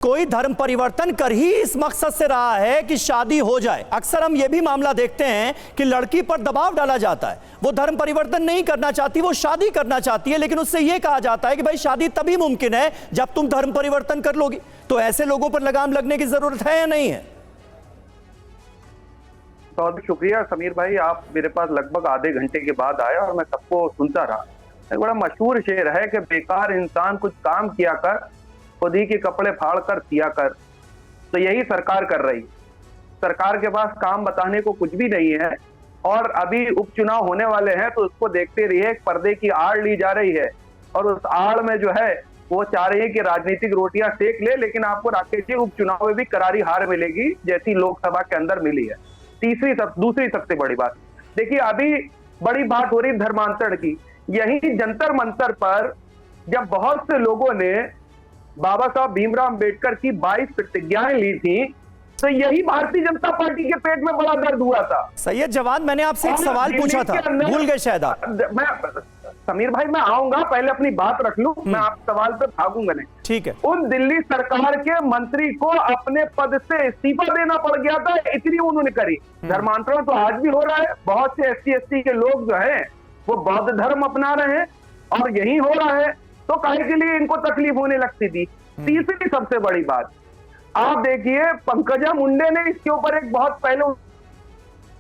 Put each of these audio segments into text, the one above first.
कोई धर्म परिवर्तन कर ही इस मकसद से रहा है कि शादी हो जाए। अक्सर हम यह भी मामला देखते हैं कि लड़की पर दबाव डाला जाता है, वो धर्म परिवर्तन नहीं करना चाहती, वो शादी करना चाहती है, लेकिन उससे यह कहा जाता है कि भाई शादी तभी मुमकिन है जब तुम धर्म परिवर्तन कर लोगी। तो ऐसे लोगों पर लगाम लगने की जरूरत है या नहीं है? बहुत शुक्रिया समीर भाई, आप मेरे पास लगभग आधे घंटे के बाद आए और मैं सबको सुनता रहा। एक बड़ा मशहूर शेर है कि बेकार इंसान कुछ काम किया कर, खुद ही के कपड़े फाड़ कर सिया कर। तो यही सरकार कर रही। सरकार के पास काम बताने को कुछ भी नहीं है और अभी उपचुनाव होने वाले हैं तो उसको देखते रहिए, पर्दे की आड़ ली जा रही है और उस आड़ में जो है वो चाह रही है कि राजनीतिक रोटियां सेक ले, लेकिन आपको राकेश जी उपचुनाव में भी करारी हार मिलेगी जैसी लोकसभा के अंदर मिली है। दूसरी सबसे बड़ी बात देखिए, अभी बड़ी बात हो रही धर्मांतरण की। यही जंतर मंतर पर जब बहुत से लोगों ने बाबा साहब भीमराव अंबेडकर की 22 प्रतिज्ञाएं ली थी, तो यही भारतीय जनता पार्टी के पेट में बड़ा दर्द हुआ था। सैयद जवाद, मैंने आपसे एक सवाल पूछा था, भूल गए शायद आप। मैं समीर भाई मैं आऊंगा, पहले अपनी बात रख लूं, मैं आप सवाल पे भागूंगा नहीं। ठीक है। उन दिल्ली सरकार के मंत्री को अपने पद से इस्तीफा देना पड़ गया था, इतनी उन्होंने करी। धर्मांतरण तो आज भी हो रहा है, बहुत से SC/ST के लोग जो है वो बौद्ध धर्म अपना रहे हैं और यही हो रहा है, तो काहे के लिए इनको तकलीफ होने लगती थी। तीसरी सबसे बड़ी बात, आप देखिए पंकजा मुंडे ने इसके ऊपर एक बहुत पहले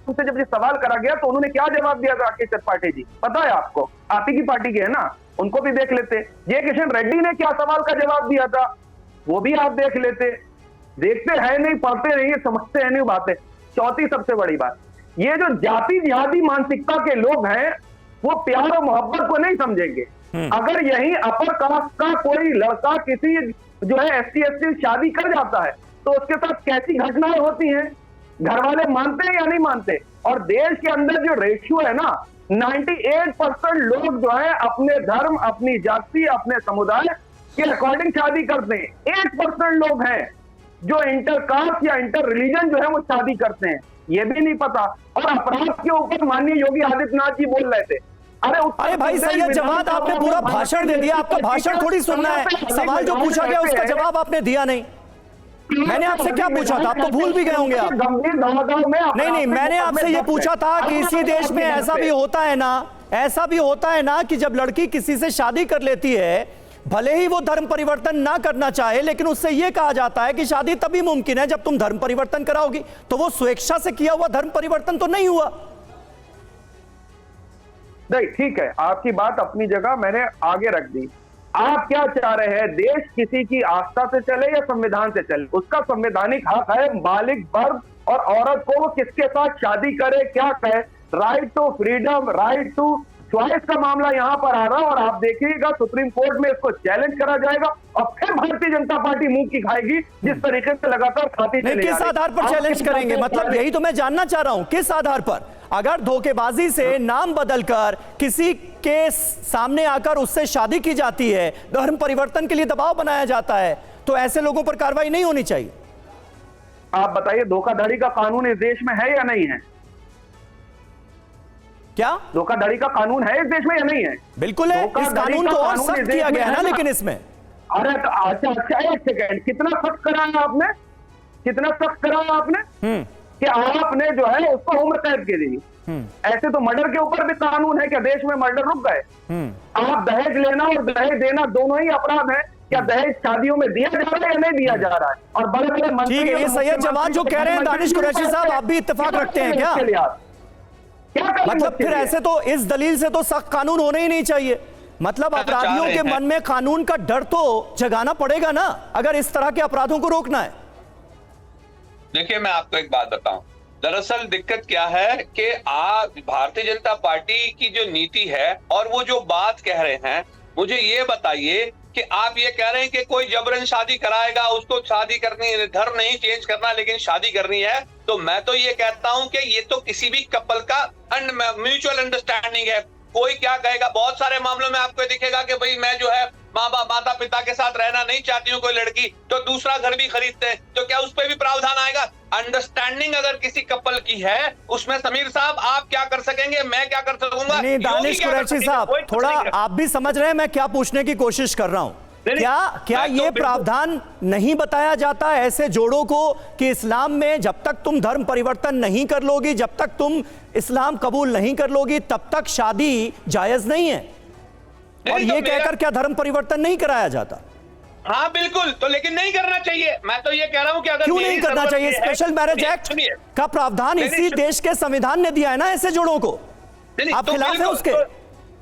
उनसे जब ये सवाल करा गया तो उन्होंने क्या जवाब दिया था। राकेश त्रिपाठी जी पता है आपको, आप ही की पार्टी के है ना, उनको भी देख लेते। जे किशन रेड्डी ने क्या सवाल का जवाब दिया था वो भी आप देख लेते। देखते हैं नहीं, पढ़ते नहीं, समझते हैं नहीं बातें। चौथी सबसे बड़ी बात, ये जो जाति जिहादी मानसिकता के लोग हैं वो प्यार और मोहब्बत को नहीं समझेंगे। अगर यही अपर कास्ट का कोई लड़का किसी जो है SC/ST शादी कर जाता है तो उसके साथ कैसी घटनाएं होती हैं, घर वाले मानते हैं या नहीं मानते। और देश के अंदर जो रेशियो है ना, 98% लोग जो है अपने धर्म, अपनी जाति, अपने समुदाय के अकॉर्डिंग शादी करते हैं। 1% लोग हैं जो इंटरकास्ट या इंटर रिलीजन जो है वो शादी करते हैं, ये भी नहीं पता। और अपराध के ऊपर माननीय योगी आदित्यनाथ जी बोल रहे थे। अरे भाई सैयद जवाद, आपने पूरा भाषण दे दिया, आपका भाषण थोड़ी सुनना है। सवाल जो पूछा गया उसका जवाब आपने दिया नहीं। मैंने आपसे क्या पूछा था, आप तो भूल भी गए होंगे आप। नहीं, मैंने आपसे ये पूछा था कि इसी देश में ऐसा भी होता है ना कि जब लड़की किसी से शादी कर लेती है, भले ही वो धर्म परिवर्तन ना करना चाहे, लेकिन उससे यह कहा जाता है कि शादी तभी मुमकिन है जब तुम धर्म परिवर्तन कराओगी। तो वो स्वेच्छा से किया हुआ धर्म परिवर्तन तो नहीं हुआ। नहीं, ठीक है, आपकी बात अपनी जगह, मैंने आगे रख दी। आप क्या चाह रहे हैं, देश किसी की आस्था से चले या संविधान से चले? उसका संवैधानिक हक है बालिग वर्ग और औरत को वो किसके साथ शादी करे, क्या कहे। Right to freedom, right to choice का मामला यहां पर आ रहा है और आप देखिएगा सुप्रीम कोर्ट में इसको चैलेंज करा जाएगा और फिर भारतीय जनता पार्टी मुंह की खाएगी जिस तरीके से लगातार खाती चली। किस आधार पर चैलेंज करेंगे, मतलब यही तो मैं जानना चाह रहा हूं, किस आधार पर? अगर धोखेबाजी से नाम बदलकर किसी के सामने आकर उससे शादी की जाती है, धर्म परिवर्तन के लिए दबाव बनाया जाता है, तो ऐसे लोगों पर कार्रवाई नहीं होनी चाहिए? आप बताइए, धोखाधड़ी का कानून इस देश में है या नहीं है? क्या धोखाधड़ी का कानून है इस देश में या नहीं है? बिल्कुल है। इस कानून को और सख्त किया गया है ना, लेकिन इसमें अरे तो अच्छा एक सेकेंड, कितना सख्त कराया आपने, कितना सख्त कराया आपने कि आपने जो है उसको उम्र कैद के दी। ऐसे तो मर्डर के ऊपर भी कानून है, क्या देश में मर्डर रुक गए? आप दहेज लेना और दहेज देना दोनों ही अपराध है। क्या दहेज शादियों में दिया जा रहा है या नहीं दिया जा रहा है? और बड़े बड़े मंत्री, ठीक है, ये सैयद जवाद जो कह रहे हैं दानिश कुरैशी साहब, आप भी इत्तेफाक रखते हैं क्या? मतलब फिर ऐसे तो इस दलील से तो सख्त कानून होने ही नहीं चाहिए। मतलब अपराधियों के मन में कानून का डर तो जगाना पड़ेगा ना, अगर इस तरह के अपराधों को रोकना है। देखिए, मैं आपको एक बात बताऊं, दरअसल दिक्कत क्या है कि आप भारतीय जनता पार्टी की जो नीति है और वो जो बात कह रहे हैं, मुझे ये बताइए कि आप ये कह रहे हैं कि कोई जबरन शादी कराएगा, उसको शादी करनी है, धर्म नहीं चेंज करना लेकिन शादी करनी है, तो मैं तो ये कहता हूं कि ये तो किसी भी कपल का म्यूचुअल अंडरस्टैंडिंग है। कोई क्या कहेगा, बहुत सारे मामलों में आपको दिखेगा कि भाई मैं जो है माता पिता के साथ रहना नहीं चाहती हूँ कोई लड़की, तो दूसरा घर भी खरीदते हैं, तो क्या उस पर भी प्रावधान आएगा? अंडरस्टैंडिंग अगर किसी कपल की है, उसमें समीर साहब आप क्या कर सकेंगे, मैं क्या कर सकूंगा? नहीं, दानिश कुरैशी साहब, थोड़ा आप भी समझ रहे हैं मैं क्या पूछने की कोशिश कर रहा हूं। क्या ये प्रावधान नहीं बताया जाता ऐसे जोड़ों को कि इस्लाम में जब तक तुम धर्म परिवर्तन नहीं कर लोगी, जब तक तुम इस्लाम कबूल नहीं कर लोगी, तब तक शादी जायज नहीं है? और ये कहकर क्या धर्म परिवर्तन नहीं कराया जाता? हाँ बिल्कुल, तो लेकिन नहीं करना चाहिए। मैं तो ये कह रहा हूं कि अगर क्यों नहीं करना चाहिए? स्पेशल मैरिज एक्ट का प्रावधान इसी देश के संविधान ने दिया है ना ऐसे जोड़ों को, आप खिलाफ हैं उसके?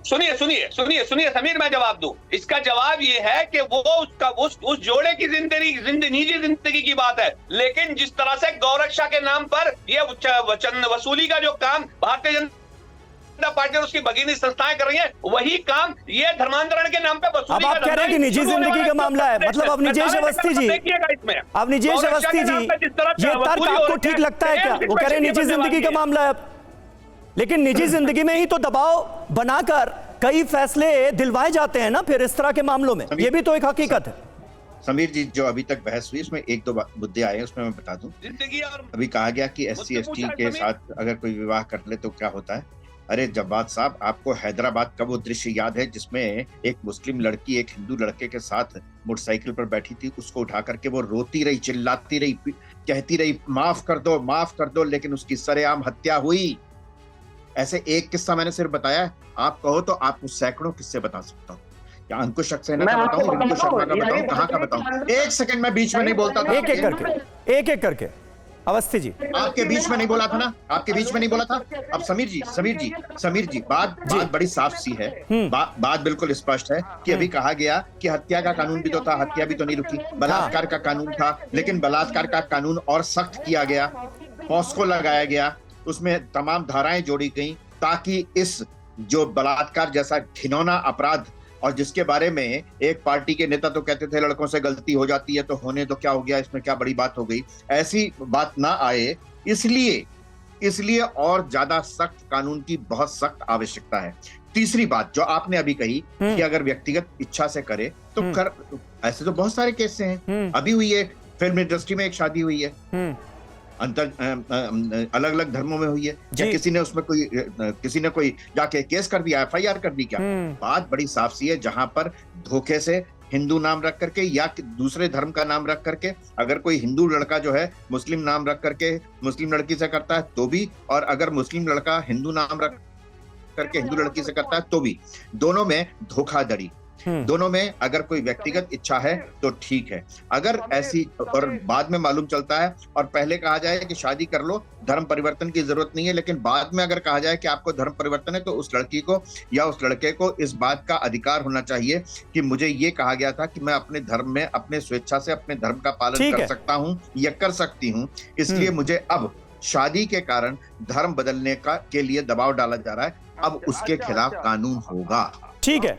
सुनिए सुनिए सुनिए सुनिए समीर, मैं जवाब दूं। इसका जवाब ये है कि वो उसका उस जोड़े की निजी जिंदगी की बात है, लेकिन जिस तरह से गौरक्षा के नाम पर ये वचन वसूली का जो काम भारतीय जनता पार्टी और उसकी भगिनी संस्थाएं कर रही हैं, वही काम ये धर्मांतरण के नाम पे वसूली। अब आप कह रहे हैं कि निजी जिंदगी का मामला है, मतलब अब निजेश अवस्थी जी, अब निजेश अवस्थी जी, ये तर्क आपको ठीक लगता है क्या? वो कह रहे हैं निजी जिंदगी का मामला है, लेकिन निजी जिंदगी में ही तो दबाव बनाकर कई फैसले दिलवाए जाते हैं ना फिर इस तरह के मामलों में, ये भी तो एक हकीकत है। समीर जी, जो अभी तक बहस हुई उसमें एक दो मुद्दे आए, उसमें मैं बता दूं। अभी कहा गया कि SC ST के साथ अगर कोई विवाह कर ले तो क्या होता है। अरे जब्बार साहब, आपको हैदराबाद का वो दृश्य याद है जिसमें एक मुस्लिम लड़की एक हिंदू लड़के के साथ मोटरसाइकिल पर बैठी थी, उसको उठा करके वो रोती रही, चिल्लाती रही, कहती रही माफ कर दो, लेकिन उसकी सरेआम हत्या हुई। ऐसे एक किस्सा मैंने सिर्फ बताया है, आप कहो तो आपको सैकड़ों किस्से बता सकता हूँ। क्या अंकुश सक्सेना का बताऊं, रिंकू शर्मा का बताऊं, कहाँ का बताऊं? एक सेकंड में बीच में नहीं बोलता था। एक एक करके अवस्थी जी, आपके बीच में नहीं बोला था ना, आपके बीच में नहीं बोला था। अब समीर जी, बात बड़ी साफ सी है, बात बिल्कुल स्पष्ट है कि अभी कहा गया कि हत्या का कानून भी तो था, हत्या भी तो नहीं रुकी। बलात्कार का कानून था, लेकिन बलात्कार का कानून और सख्त किया गया, पॉस्को लगाया गया, उसमें तमाम धाराएं जोड़ी गई ताकि इस जो बलात्कार जैसा घिनौना अपराध, और जिसके बारे में एक पार्टी के नेता तो कहते थे लड़कों से गलती हो जाती है तो होने दो, क्या हो गया इसमें, क्या बड़ी बात हो गई, ऐसी बात ना आए, इसलिए और ज्यादा सख्त कानून की बहुत सख्त आवश्यकता है। तीसरी बात जो आपने अभी कही कि अगर व्यक्तिगत इच्छा से करे तो कर, ऐसे तो बहुत सारे केस हैं। अभी हुई है फिल्म इंडस्ट्री में, एक शादी हुई है अलग अलग धर्मों में हुई है, या किसी ने कोई जाके केस कर दिया, FIR कर दी, क्या बात बड़ी साफ सी है। जहां पर धोखे से हिंदू नाम रख करके या दूसरे धर्म का नाम रख करके, अगर कोई हिंदू लड़का जो है मुस्लिम नाम रख करके मुस्लिम लड़की से करता है तो भी, और अगर मुस्लिम लड़का हिंदू नाम रख करके हिंदू लड़की से करता है तो भी, दोनों में धोखाधड़ी। दोनों में अगर कोई व्यक्तिगत इच्छा है तो ठीक है, अगर ऐसी और बाद में मालूम चलता है और पहले कहा जाए कि शादी कर लो, धर्म परिवर्तन की जरूरत नहीं है, लेकिन बाद में अगर कहा जाए कि आपको धर्म परिवर्तन है, तो उस लड़की को या उस लड़के को इस बात का अधिकार होना चाहिए कि मुझे ये कहा गया था कि मैं अपने धर्म में अपने स्वेच्छा से अपने धर्म का पालन कर सकता हूँ या कर सकती हूँ, इसलिए मुझे अब शादी के कारण धर्म बदलने के लिए दबाव डाला जा रहा है, अब उसके खिलाफ कानून होगा। ठीक है।